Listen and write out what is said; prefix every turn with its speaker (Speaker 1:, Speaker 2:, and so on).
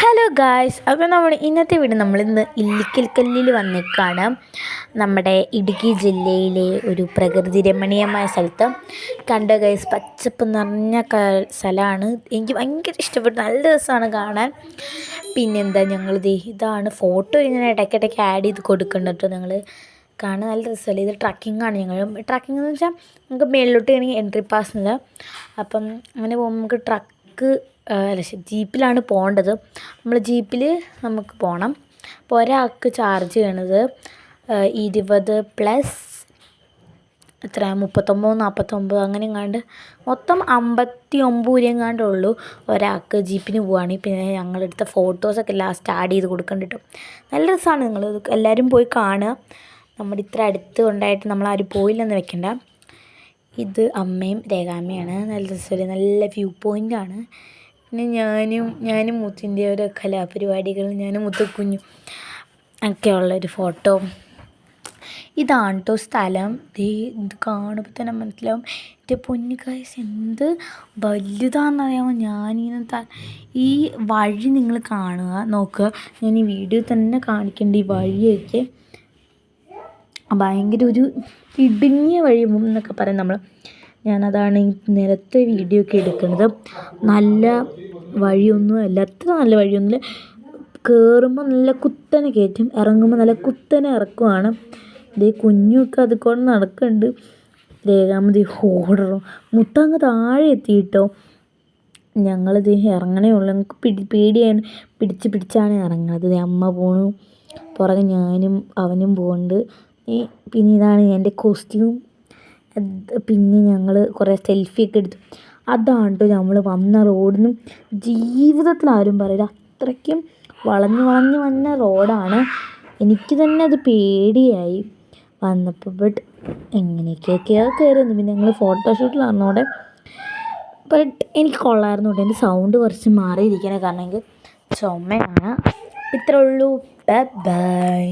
Speaker 1: Hello guys, അപ്പോൾ ഇന്നത്തെ video നമ്മളിന്ന് ഇല്ലിക്കൽ കല്ലിൽ വന്നേക്കാണ്. നമ്മുടെ ഇടുക്കി ജില്ലയിലെ ഒരു പ്രകൃതി രമണീയമായ സ്ഥലത്ത് കണ്ട ഗൈസ്, പച്ചപ്പ് നിറഞ്ഞ സ്ഥലമാണ്. എനിക്ക് ഭയങ്കര ഇഷ്ടപ്പെട്ടു, നല്ല രസമാണ് കാണാൻ. പിന്നെന്താ, ഇതാണ് ഫോട്ടോ ഇങ്ങനെ ഇടയ്ക്കിടയ്ക്ക് ആഡ് ചെയ്ത് കൊടുക്കുന്നുണ്ട് കേട്ടോ. ഞങ്ങൾ കാണാൻ നല്ല രസമല്ലേ. ഇത് ട്രക്കിങ്ങാണ്. ട്രക്കിംഗ് എന്ന് വെച്ചാൽ നമുക്ക് മേളിലോട്ട് വേണമെങ്കിൽ എൻട്രി പാസ് ഇല്ല. അപ്പം അങ്ങനെ പോകുമ്പോൾ നമുക്ക് ജീപ്പിലാണ് പോകേണ്ടത്. നമ്മൾ ജീപ്പിൽ നമുക്ക് പോകണം. അപ്പോൾ ഒരാൾക്ക് ചാർജ് ചെയ്യണത് 20 പ്ലസ് എത്ര 39 49 അങ്ങനെ എങ്ങാണ്ട്, മൊത്തം 59 രൂപ എങ്ങാണ്ടുള്ളൂ ഒരാൾക്ക് ജീപ്പിന് പോവുകയാണെങ്കിൽ. പിന്നെ ഞങ്ങളെടുത്ത ഫോട്ടോസൊക്കെ ലാസ്റ്റ് ആഡ് ചെയ്ത് കൊടുക്കേണ്ടി കിട്ടും. നല്ല രസമാണ്. നിങ്ങൾ എല്ലാവരും പോയി കാണുക. നമ്മുടെ ഇത്ര അടുത്ത് കൊണ്ടായിട്ട് നമ്മളാരും പോയില്ലെന്ന് വെക്കണ്ട. ഇത് അമ്മയും രേഖാമ്മയാണ്. നല്ല രസമല്ലേ, നല്ല വ്യൂ പോയിൻ്റാണ്. പിന്നെ ഞാനും മുത്തിൻ്റെ ഓരോ കലാപരിപാടികൾ, ഞാനും മുത്തുക്കുഞ്ഞും ഒക്കെ ഉള്ളൊരു ഫോട്ടോ. ഇതാണ് കേട്ടോ സ്ഥലം. ഇത് കാണുമ്പോൾ തന്നെ മനസ്സിലാവും. എൻ്റെ പൊന്നു ഗൈസ്, എന്ത് വലുതാണെന്നറിയാമോ. ഈ വഴി നിങ്ങൾ കാണുക, നോക്കുക. ഞാൻ ഈ വീഡിയോ തന്നെ കാണിക്കേണ്ട ഈ വഴിയൊക്കെ ഭയങ്കര ഒരു ഇടുങ്ങിയ വഴി എന്നൊക്കെ പറയും നമ്മൾ. ഞാനതാണ് ഈ നിലത്തെ വീഡിയോ ഒക്കെ എടുക്കുന്നത്. നല്ല വഴിയൊന്നുമല്ല, അത്ര നല്ല വഴിയൊന്നുമില്ല. കയറുമ്പോൾ നല്ല കുത്തനെ കയറ്റും, ഇറങ്ങുമ്പോൾ നല്ല കുത്തനെ ഇറക്കുവാണ്. ഇതേ കുഞ്ഞുമൊക്കെ അതുകൊണ്ട് നടക്കുന്നുണ്ട്. രേഖാമതി ഓടണം. മുത്തങ്ങ് താഴെ എത്തിയിട്ടോ. ഞങ്ങളിത് ഇറങ്ങണേ ഉള്ളൂ. ഞങ്ങൾക്ക് പേടിയാണ്. പിടിച്ചാണ് ഇറങ്ങുന്നത്. അമ്മ പോണു, പുറകെ ഞാനും അവനും പോകുന്നുണ്ട്. പിന്നെ ഇതാണ് എൻ്റെ കോസ്റ്റ്യൂം. പിന്നെ ഞങ്ങൾ കുറേ സെൽഫിയൊക്കെ എടുത്തു. അതാണ് കേട്ടോ നമ്മൾ വന്ന റോഡിനും ജീവിതത്തിൽ ആരും പറയില്ല, അത്രയ്ക്കും വളഞ്ഞ് വന്ന റോഡാണ്. എനിക്ക് തന്നെ അത് പേടിയായി വന്നപ്പോൾ. ബട്ട് എങ്ങനെയൊക്കെയൊക്കെയോ കയറുന്നു. പിന്നെ ഞങ്ങൾ ഫോട്ടോഷൂട്ടിലായിരുന്നു അവിടെ. ബട്ട് എനിക്ക് കൊള്ളായിരുന്നു കേട്ടോ. എൻ്റെ സൗണ്ട് കുറച്ച് മാറിയിരിക്കണേ, കാരണം എനിക്ക് ചുമയാണ്. ഇത്രേ ഉള്ളൂ. ബൈ.